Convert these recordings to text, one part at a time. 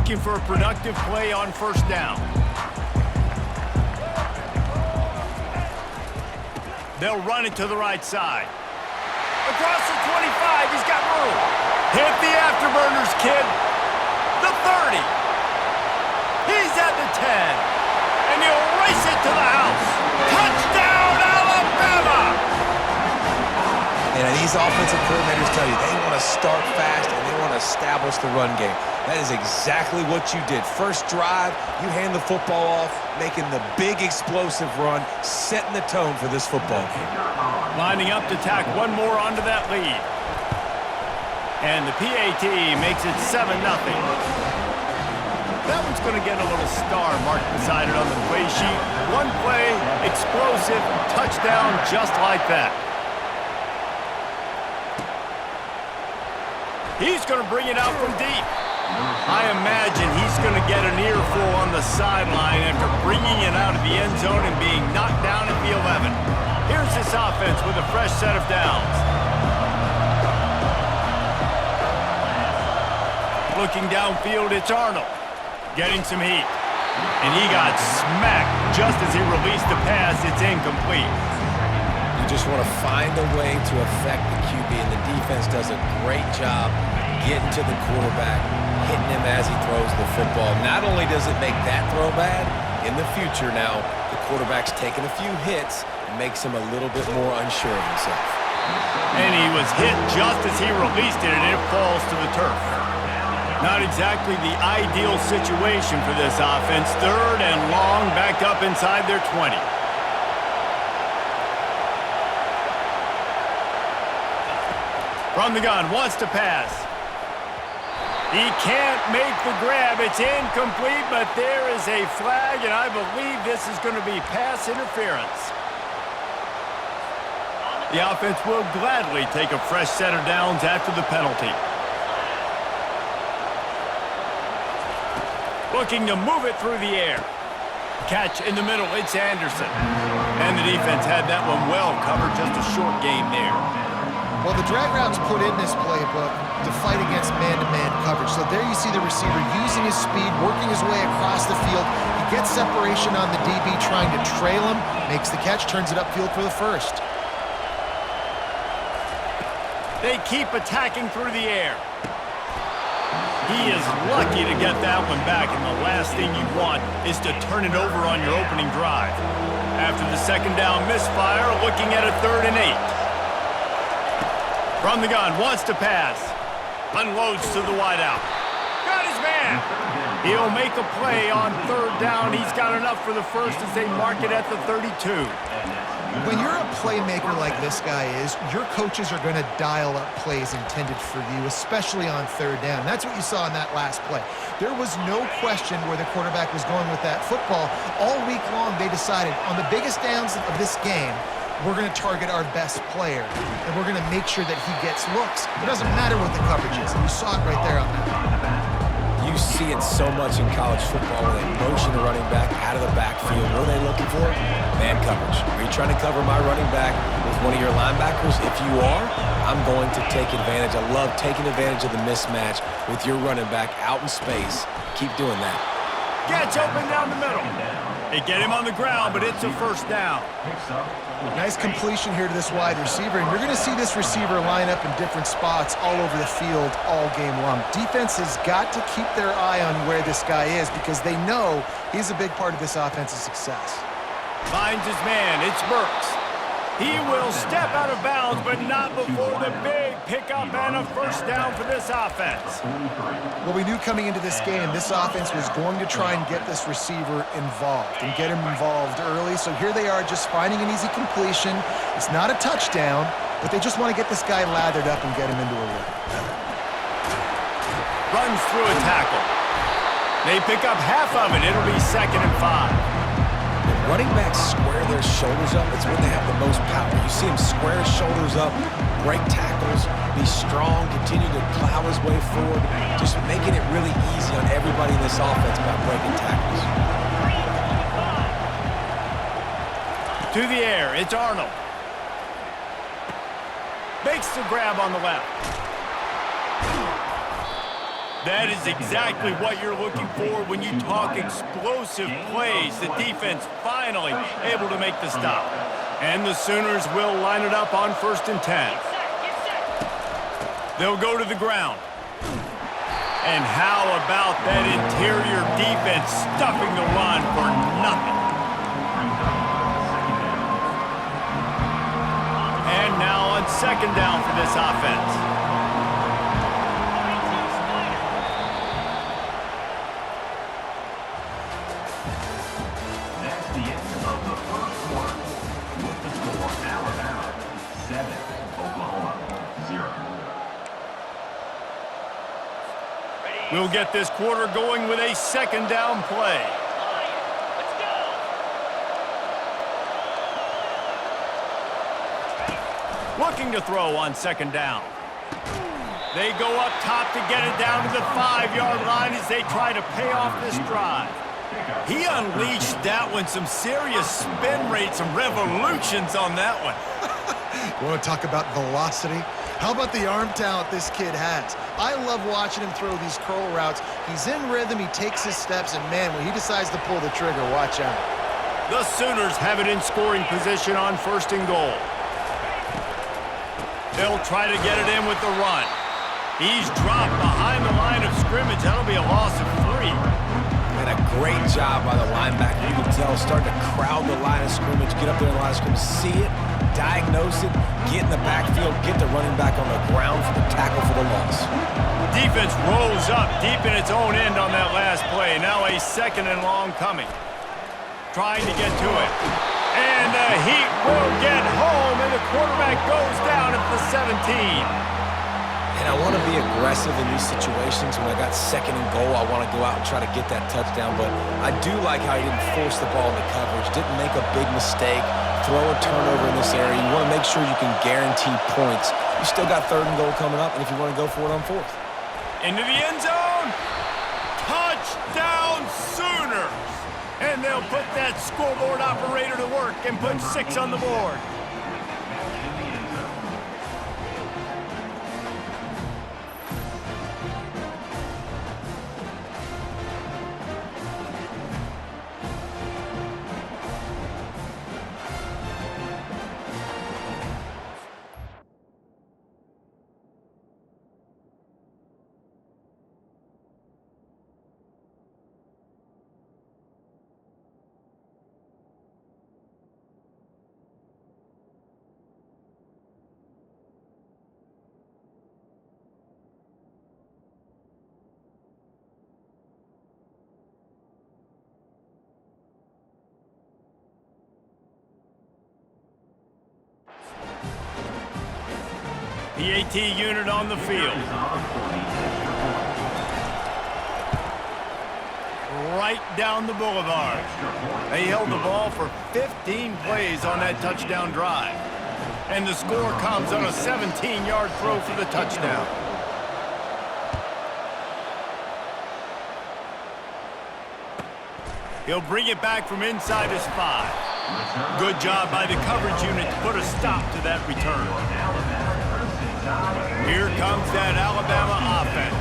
looking for a productive play on first down. They'll run it to the right side. Across the 25, he's got room. Hit the afterburners, kid. The 30. He's at the 10. And he'll race it to the house. Touchdown, Alabama! And these offensive coordinators tell you they want to start fast and they want to establish the run game. That is exactly what you did. First drive, you hand the football off, making the big explosive run, setting the tone for this football game. Lining up to tack one more onto that lead. And the PAT makes it 7-0. That one's going to get a little star marked beside it on the play sheet. One play, explosive, touchdown just like that. He's going to bring it out from deep. I imagine he's going to get an earful on the sideline after bringing it out of the end zone and being knocked down at the 11. Here's this offense with a fresh set of downs. Looking downfield, it's Arnold. Getting some heat. And he got smacked just as he released the pass. It's incomplete. You just want to find a way to affect the QB, and the defense does a great job getting to the quarterback, hitting him as he throws the football. Not only does it make that throw bad, in the future now, the quarterback's taking a few hits and makes him a little bit more unsure of himself. And he was hit just as he released it, and it falls to the turf. Not exactly the ideal situation for this offense. Third and long, back up inside their 20. From the gun, wants to pass. He can't make the grab. It's incomplete, but there is a flag, and I believe this is going to be pass interference. The offense will gladly take a fresh set of downs after the penalty. Looking to move it through the air. Catch in the middle, it's Anderson. And the defense had that one well covered, just a short game there. Well, the drag route's put in this playbook to fight against man-to-man coverage. So there you see the receiver using his speed, working his way across the field. He gets separation on the DB, trying to trail him, makes the catch, turns it upfield for the first. They keep attacking through the air. He is lucky to get that one back, and the last thing you want is to turn it over on your opening drive. After the second down misfire, looking at a 3rd and 8. From the gun, wants to pass. Unloads to the wideout. Got his man. He'll make a play on 3rd down. He's got enough for the first as they mark it at the 32. When you're a playmaker like this guy is, your coaches are going to dial up plays intended for you, especially on 3rd down. That's what you saw in that last play. There was no question where the quarterback was going with that football. All week long, they decided on the biggest downs of this game, we're going to target our best player, and we're going to make sure that he gets looks. It doesn't matter what the coverage is, and you saw it right there on that. You see it so much in college football where they motion the running back out of the backfield. What are they looking for? Man coverage. Are you trying to cover my running back with one of your linebackers? If you are, I'm going to take advantage. I love taking advantage of the mismatch with your running back out in space. Keep doing that. Gets open down the middle. They get him on the ground, but it's a first down. Nice completion here to this wide receiver, and you're going to see this receiver line up in different spots all over the field all game long. Defense has got to keep their eye on where this guy is because they know he's a big part of this offense's success. Finds his man. It's Burks. He will step out of bounds, but not before the big pickup and a first down for this offense. Well, we knew coming into this game, this offense was going to try and get this receiver involved and get him involved early. So here they are just finding an easy completion. It's not a touchdown, but they just want to get this guy lathered up and get him into a rhythm. Runs through a tackle. They pick up half of it. It'll be 2nd and 5. Running backs square their shoulders up. It's when they have the most power. You see him square his shoulders up, break tackles, be strong, continue to plow his way forward, just making it really easy on everybody in this offense by breaking tackles. To the air, it's Arnold. Makes the grab on the left. That is exactly what you're looking for when you talk explosive plays. The defense finally able to make the stop. And the Sooners will line it up on 1st and 10. They'll go to the ground. And how about that interior defense stuffing the run for nothing? And now on 2nd down for this offense. We'll get this quarter going with a 2nd down play. Looking to throw on 2nd down. They go up top to get it down to the 5-yard line as they try to pay off this drive. He unleashed that one, some serious spin rates, some revolutions on that one. You want to talk about velocity? How about the arm talent this kid has? I love watching him throw these curl routes. He's in rhythm, he takes his steps, and man, when he decides to pull the trigger, watch out. The Sooners have it in scoring position on 1st and goal. They'll try to get it in with the run. He's dropped behind the line of scrimmage. That'll be a loss of 3. And a great job by the linebacker. You can tell, starting to crowd the line of scrimmage, get up there in the line of scrimmage, see it, diagnose it, get in the backfield, get the running back on the ground for the tackle for the loss. Defense rolls up deep in its own end on that last play. Now a 2nd and long coming. Trying to get to it. And the Heat will get home, and the quarterback goes down at the 17. And I want to be aggressive in these situations. When I got 2nd and goal, I want to go out and try to get that touchdown. But I do like how he didn't force the ball into coverage, didn't make a big mistake, throw a turnover in this area. You want to make sure you can guarantee points. You still got 3rd and goal coming up, and if you want to go for it on 4th. Into the end zone. Touchdown Sooners. And they'll put that scoreboard operator to work and put 6 on the board. PAT unit on the field. Right down the boulevard. They held the ball for 15 plays on that touchdown drive. And the score comes on a 17-yard throw for the touchdown. He'll bring it back from inside his 5. Good job by the coverage unit to put a stop to that return. Here comes that Alabama offense.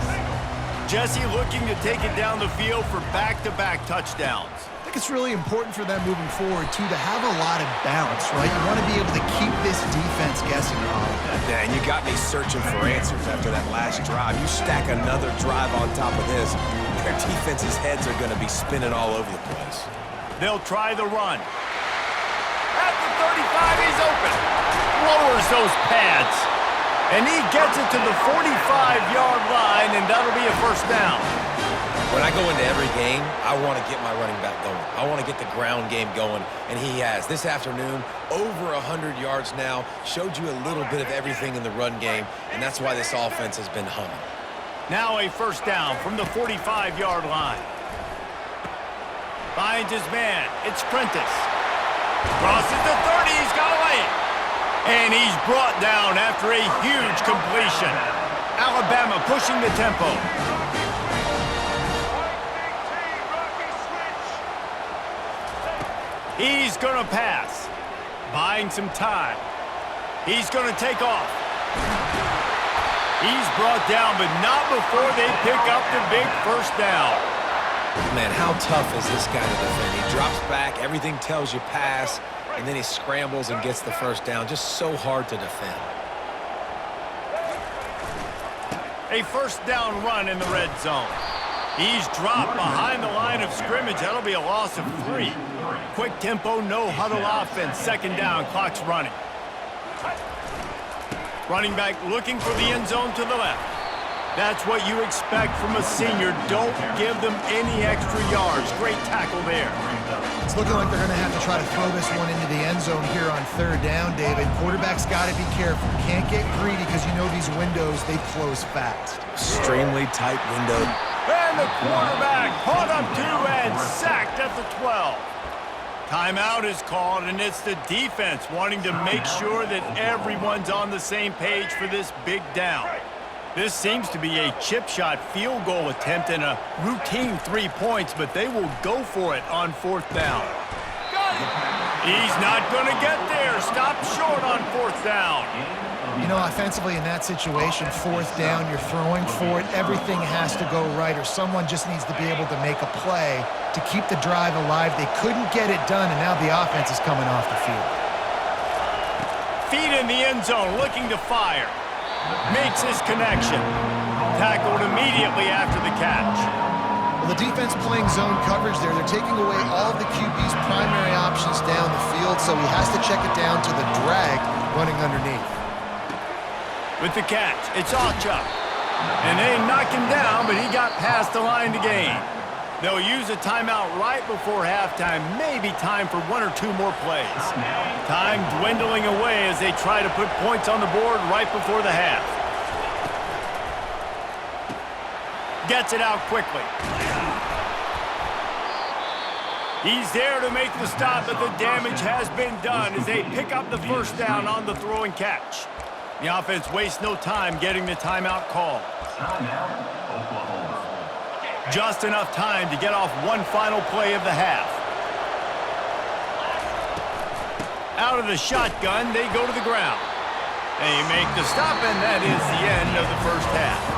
Jesse looking to take it down the field for back-to-back touchdowns. I think it's really important for them moving forward, too, to have a lot of balance, right? You want to be able to keep this defense guessing, Colin. Yeah, and you got me searching for answers after that last drive. You stack another drive on top of this, their defense's heads are going to be spinning all over the place. They'll try the run. At the 35, he's open. Lowers those pads. And he gets it to the 45-yard line, and that'll be a 1st down. When I go into every game, I want to get my running back going. I want to get the ground game going, and he has. This afternoon, over 100 yards now, showed you a little bit of everything in the run game, and that's why this offense has been humming. Now a 1st down from the 45-yard line. Finds his man. It's Prentice. Crosses the 30. He's got away. And he's brought down after a huge completion. Alabama pushing the tempo. He's going to pass. Buying some time. He's going to take off. He's brought down, but not before they pick up the big first down. Man, how tough is this guy to defend? He drops back, everything tells you pass, and then he scrambles and gets the first down. Just so hard to defend. A first down run in the red zone. He's dropped behind the line of scrimmage. That'll be a loss of 3. Quick tempo, no huddle offense. Second down, clock's running. Running back looking for the end zone to the left. That's what you expect from a senior. Don't give them any extra yards. Great tackle there. It's looking like they're going to have to try to throw this one into the end zone here on third down, David. Quarterback's got to be careful. Can't get greedy because you know these windows, they close fast. Extremely tight window. And the quarterback caught up to and sacked at the 12. Timeout is called, and it's the defense wanting to make sure that everyone's on the same page for this big down. This seems to be a chip shot field goal attempt and a routine 3 points, but they will go for it on fourth down. He's not going to get there. Stop short on fourth down. You know, offensively in that situation, fourth down, you're throwing for it. Everything has to go right, or someone just needs to be able to make a play to keep the drive alive. They couldn't get it done, and now the offense is coming off the field. Feet in the end zone, looking to fire. Makes his connection. Tackled immediately after the catch. Well, the defense playing zone coverage there. They're taking away all the QB's primary options down the field, so he has to check it down to the drag running underneath. With the catch, it's Achuk. And they knock him down, but he got past the line to gain. They'll use a timeout right before halftime, maybe time for 1 or 2 more plays. Time dwindling away as they try to put points on the board right before the half. Gets it out quickly. He's there to make the stop, but the damage has been done as they pick up the first down on the throw and catch. The offense wastes no time getting the timeout called. Just enough time to get off one final play of the half. Out of the shotgun, they go to the ground. They make the stop, and that is the end of the first half.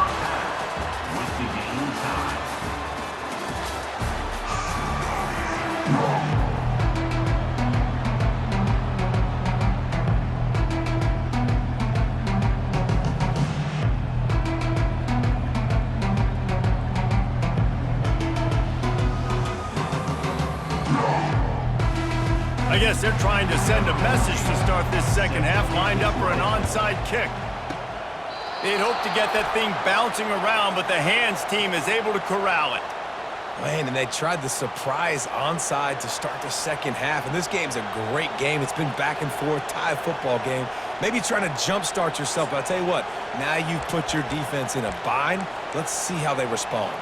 I guess they're trying to send a message to start this second half, lined up for an onside kick. They'd hope to get that thing bouncing around, but the hands team is able to corral it. Man, and they tried the surprise onside to start the second half, and this game's a great game. It's been back and forth, tie football game. Maybe trying to jumpstart yourself, but I'll tell you what, now you've put your defense in a bind. Let's see how they respond.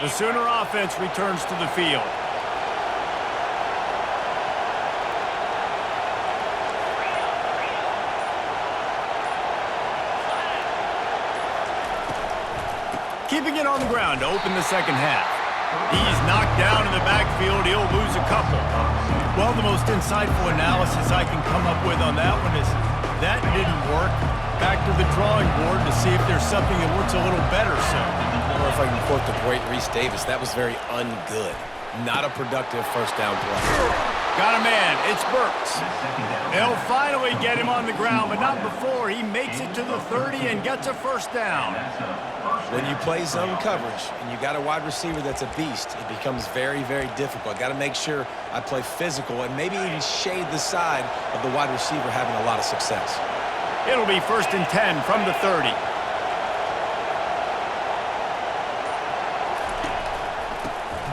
The Sooner offense returns to the field. Keeping it on the ground to open the second half. He's knocked down in the backfield. He'll lose a couple. Well, the most insightful analysis I can come up with on that one is that didn't work. Back to the drawing board to see if there's something that works a little better, sir. Or if I can quote the great Reese Davis, that was very ungood. Not a productive first down play. Got a man. It's Burks. They'll finally get him on the ground, but not before he makes it to the 30 and gets a first down. When you play zone coverage and you got a wide receiver that's a beast, it becomes very, very difficult. Got to make sure I play physical and maybe even shade the side of the wide receiver having a lot of success. It'll be 1st and 10 from the 30.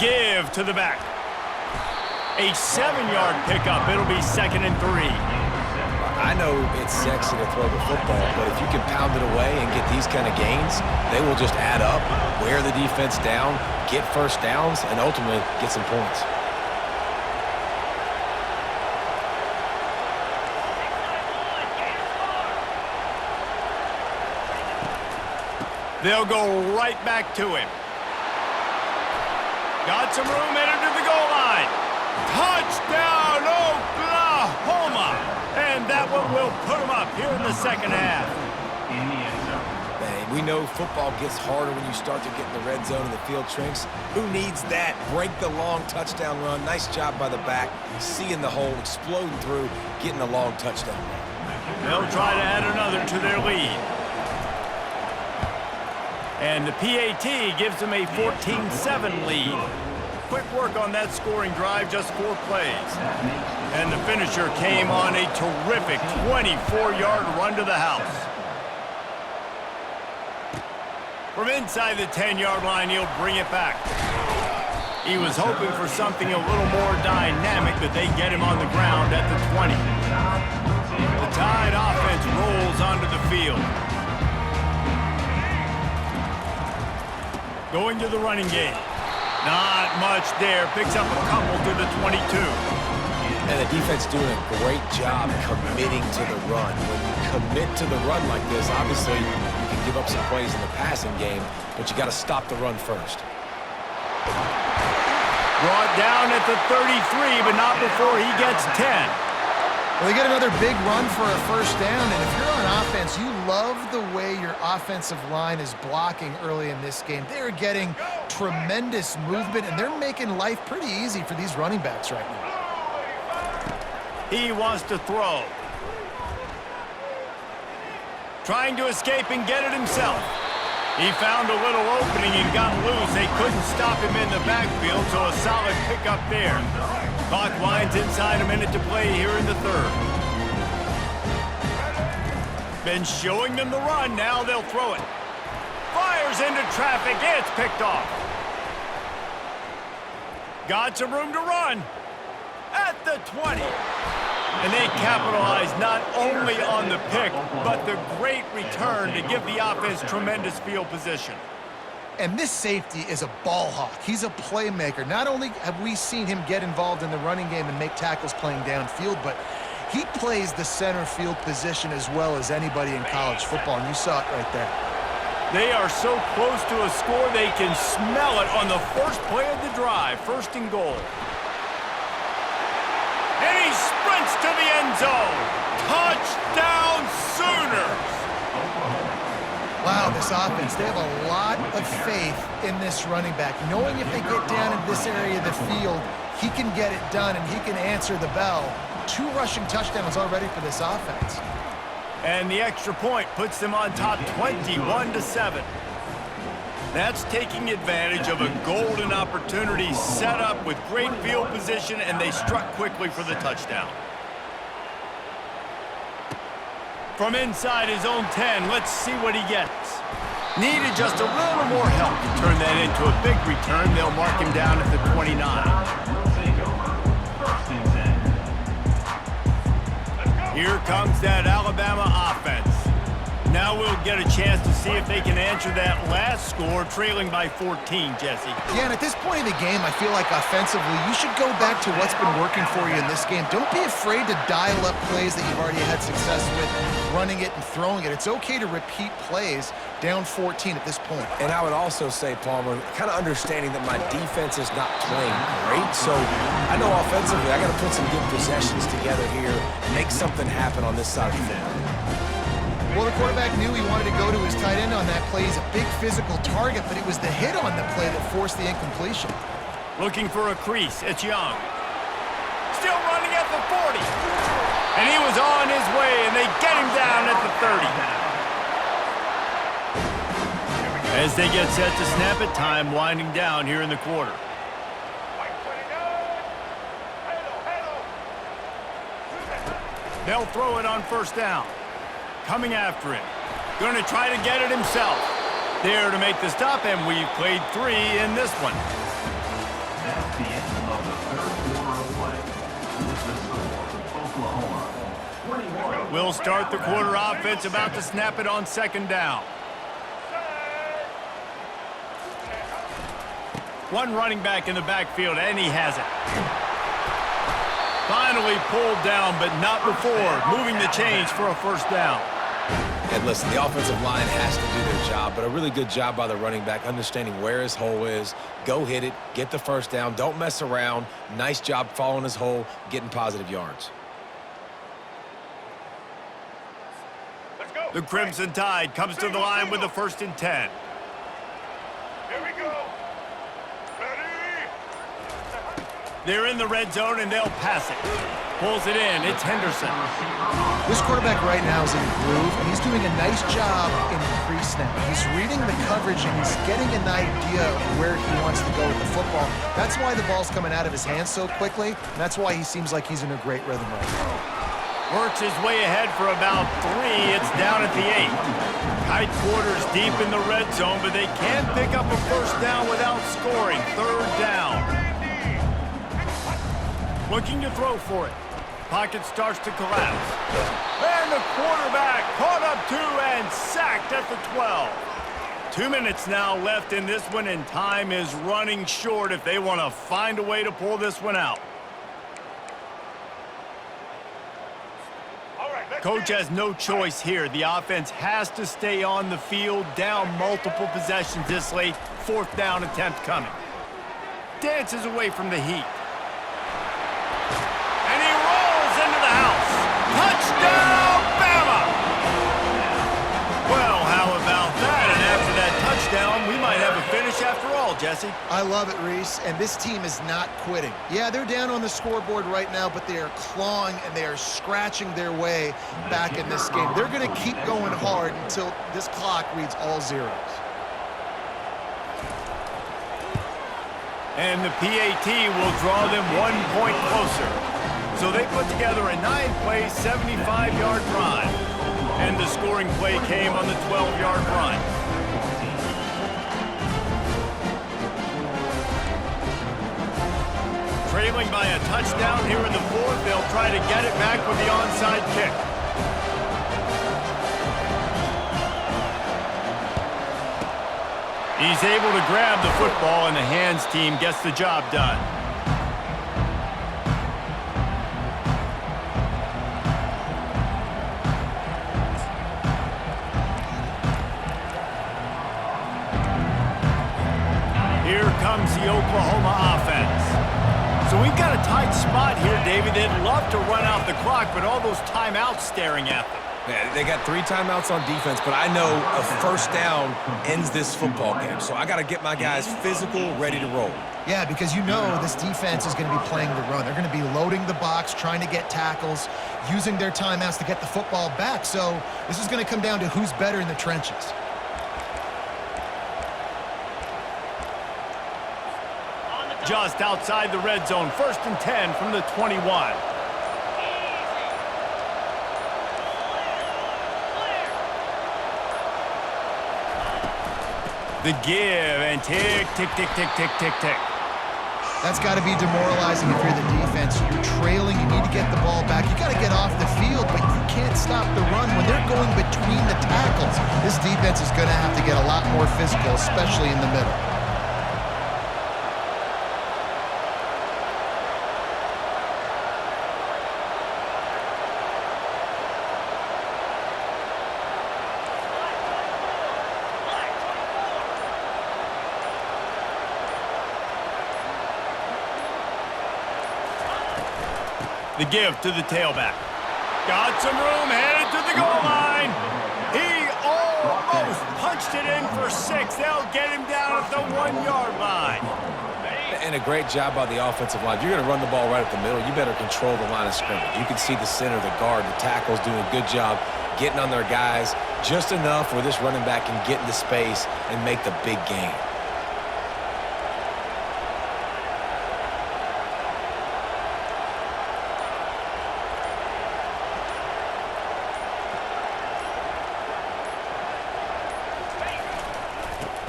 Give to the back. A 7-yard pickup. It'll be 2nd and 3. I know it's sexy to throw the football, but if you can pound it away and get these kind of gains, they will just add up, wear the defense down, get first downs, and ultimately get some points. They'll go right back to him. Got some room, headed to the goal line. Touchdown, Oklahoma! And that one will put them up here in the second half. We know football gets harder when you start to get in the red zone and the field shrinks. Who needs that? Break the long touchdown run. Nice job by the back, seeing the hole, exploding through, getting a long touchdown run. They'll try to add another to their lead. And the PAT gives them a 14-7 lead. Quick work on that scoring drive, just 4 plays. And the finisher came on a terrific 24-yard run to the house. From inside the 10-yard line, he'll bring it back. He was hoping for something a little more dynamic, but they get him on the ground at the 20. The Tide offense rolls onto the field. Going to the running game. Not much there. Picks up a couple to the 22. And the defense doing a great job committing to the run. When you commit to the run like this, obviously you can give up some plays in the passing game, but you got to stop the run first. Brought down at the 33, but not before he gets 10. Well, they get another big run for a first down, and if you're on offense, you love the way your offensive line is blocking early in this game. They're getting tremendous movement, and they're making life pretty easy for these running backs right now. He wants to throw. Trying to escape and get it himself. He found a little opening and got loose. They couldn't stop him in the backfield, so a solid pickup there. Clock winds inside a minute to play here in the third. Been showing them the run. Now they'll throw it. Fires into traffic. It's picked off. Got some room to run. At the 20. And they capitalize not only on the pick, but the great return to give the offense tremendous field position. And this safety is a ball hawk. He's a playmaker. Not only have we seen him get involved in the running game and make tackles playing downfield, but he plays the center field position as well as anybody in college football, and you saw it right there. They are so close to a score, they can smell it on the first play of the drive, 1st and goal. And he sprints to the end zone. Touchdown, Sooners! Wow, this offense, they have a lot of faith in this running back. Knowing if they get down in this area of the field, he can get it done and he can answer the bell. 2 rushing touchdowns already for this offense. And the extra point puts them on top 21-7. That's taking advantage of a golden opportunity set up with great field position, and they struck quickly for the touchdown. From inside his own 10, let's see what he gets. Needed just a little more help to turn that into a big return. They'll mark him down at the 29. Here comes that Alabama offense. Now we'll get a chance to see if they can answer that last score, trailing by 14, Jesse. Yeah, and at this point in the game, I feel like offensively, you should go back to what's been working for you in this game. Don't be afraid to dial up plays that you've already had success with, running it and throwing it. It's okay to repeat plays down 14 at this point. And I would also say, Palmer, kind of understanding that my defense is not playing great, so I know offensively I got to put some good possessions together here, make something happen on this side of the football. Well, the quarterback knew he wanted to go to his tight end on that play. He's a big physical target, but it was the hit on the play that forced the incompletion. Looking for a crease. It's Young. Still running at the 40. And he was on his way, and they get him down at the 30. As they get set to snap it, time winding down here in the quarter. They'll throw it on 1st down. Coming after him. Going to try to get it himself. There to make the stop, and we've played 3 in this one. That's the end of the 3rd quarter of play. With the score, Oklahoma 21. We'll start the quarter offense, about to snap it on 2nd down. One running back in the backfield, and he has it. Finally pulled down, but not before moving the chains for a 1st down. And listen, the offensive line has to do their job, but a really good job by the running back, understanding where his hole is. Go hit it, get the 1st down, don't mess around. Nice job following his hole, getting positive yards. Let's go. The Crimson Tide comes to the line with the 1st and 10. Here we go. Ready? They're in the red zone, and they'll pass it. Pulls it in. It's Henderson. This quarterback right now is in a groove, and he's doing a nice job in pre-snap. He's reading the coverage, and he's getting an idea of where he wants to go with the football. That's why the ball's coming out of his hands so quickly, and that's why he seems like he's in a great rhythm right now. Works his way ahead for about 3. It's down at the 8. Tight quarters deep in the red zone, but they can pick up a 1st down without scoring. 3rd down. Looking to throw for it. Pocket starts to collapse. And the quarterback caught up 2 and sacked at the 12. 2 minutes now left in this one, and time is running short if they want to find a way to pull this one out. Coach has no choice here. The offense has to stay on the field, down multiple possessions this late. 4th down attempt coming. Dances away from the heat. And he rolls into the house. Touchdown, Bama! Well, how about that? And after that touchdown, we might have a finish after all, Jesse. I love it, Reese, and this team is not quitting. Yeah, they're down on the scoreboard right now, but they are clawing and they are scratching their way back in this game. They're going to keep going hard until this clock reads all zeros. And the PAT will draw them 1 point closer. So they put together a 9-play, 75-yard drive. And the scoring play came on the 12-yard run. Trailing by a touchdown here in the 4th, they'll try to get it back with the onside kick. He's able to grab the football, and the hands team gets the job done. Here comes the Oklahoma offense. So we've got a tight spot here, David. They'd love to run out the clock, but all those timeouts staring at them. Yeah, they got 3 timeouts on defense, but I know a 1st down ends this football game. So I got to get my guys physical, ready to roll. Yeah, because you know this defense is going to be playing the run. They're going to be loading the box, trying to get tackles, using their timeouts to get the football back. So this is going to come down to who's better in the trenches. Just outside the red zone, 1st and 10 from the 21. The give, and tick, tick, tick, tick, tick, tick, tick. That's got to be demoralizing if you're the defense. You're trailing, you need to get the ball back. You got to get off the field, but you can't stop the run when they're going between the tackles. This defense is going to have to get a lot more physical, especially in the middle. The give to the tailback. Got some room, headed to the goal line. He almost punched it in for 6. They'll get him down at the 1-yard line. And a great job by the offensive line. If you're going to run the ball right at the middle, you better control the line of scrimmage. You can see the center, the guard, the tackles doing a good job getting on their guys just enough where this running back can get into space and make the big game.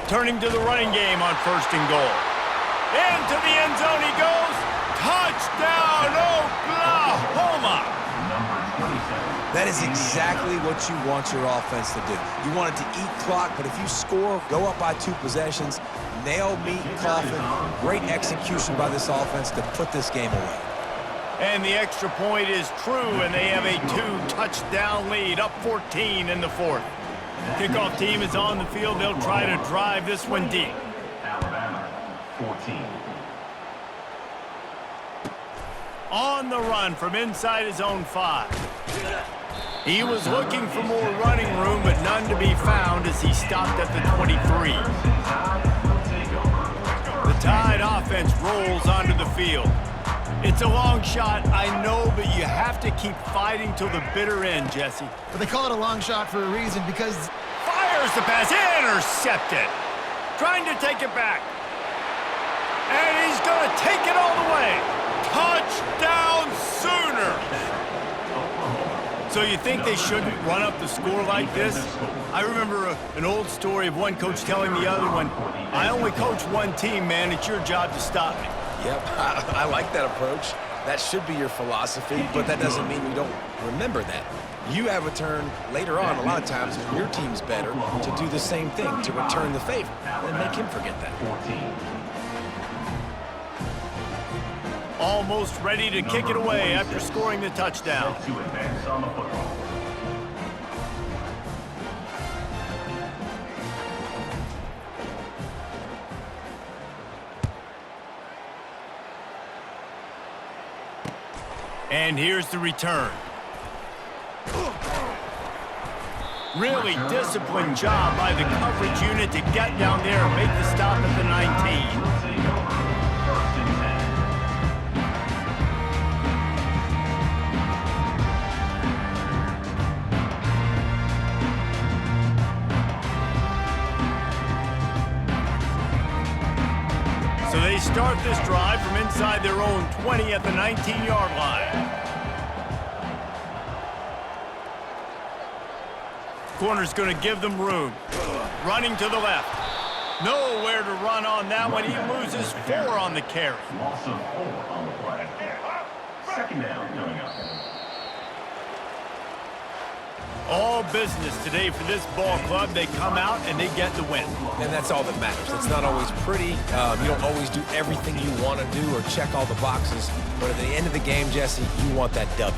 Turning to the running game on 1st and goal. Into the end zone he goes. Touchdown, Oklahoma! That is exactly what you want your offense to do. You want it to eat clock, but if you score, go up by 2 possessions, nail, meet, coffin. Great execution by this offense to put this game away. And the extra point is true, and they have a 2-touchdown lead, up 14 in the 4th. Kickoff team is on the field. They'll try to drive this one deep. Alabama, 14. On the run from inside his own 5. He was looking for more running room, but none to be found as he stopped at the 23. The Tide offense rolls onto the field. It's a long shot, I know, but you have to keep fighting till the bitter end, Jesse. But they call it a long shot for a reason because Fires the pass, intercepted. Trying to take it back. And he's going to take it all the way. Touchdown Sooners! So you think they shouldn't run up the score like this? I remember an old story of one coach telling the other one, I only coach one team, man. It's your job to stop me. Yep, I like that approach. That should be your philosophy, but that doesn't mean you don't remember that. You have a turn later on, a lot of times, when your team's better, to do the same thing, to return the favor, and make him forget that. Almost ready to kick it away after scoring the touchdown. To advance on the football. And here's the return. Really disciplined job by the coverage unit to get down there and make the stop at the 19. So they start this drive from inside their own 20 at the 19-yard line. Corner's going to give them room. Running to the left. Nowhere to run on that one. He loses 4 on the carry. Loss of 4 on the play. Second down coming up. All business today for this ball club. They come out and they get the win. And that's all that matters. It's not always pretty. You don't always do everything you want to do or check all the boxes. But at the end of the game, Jesse, you want that W.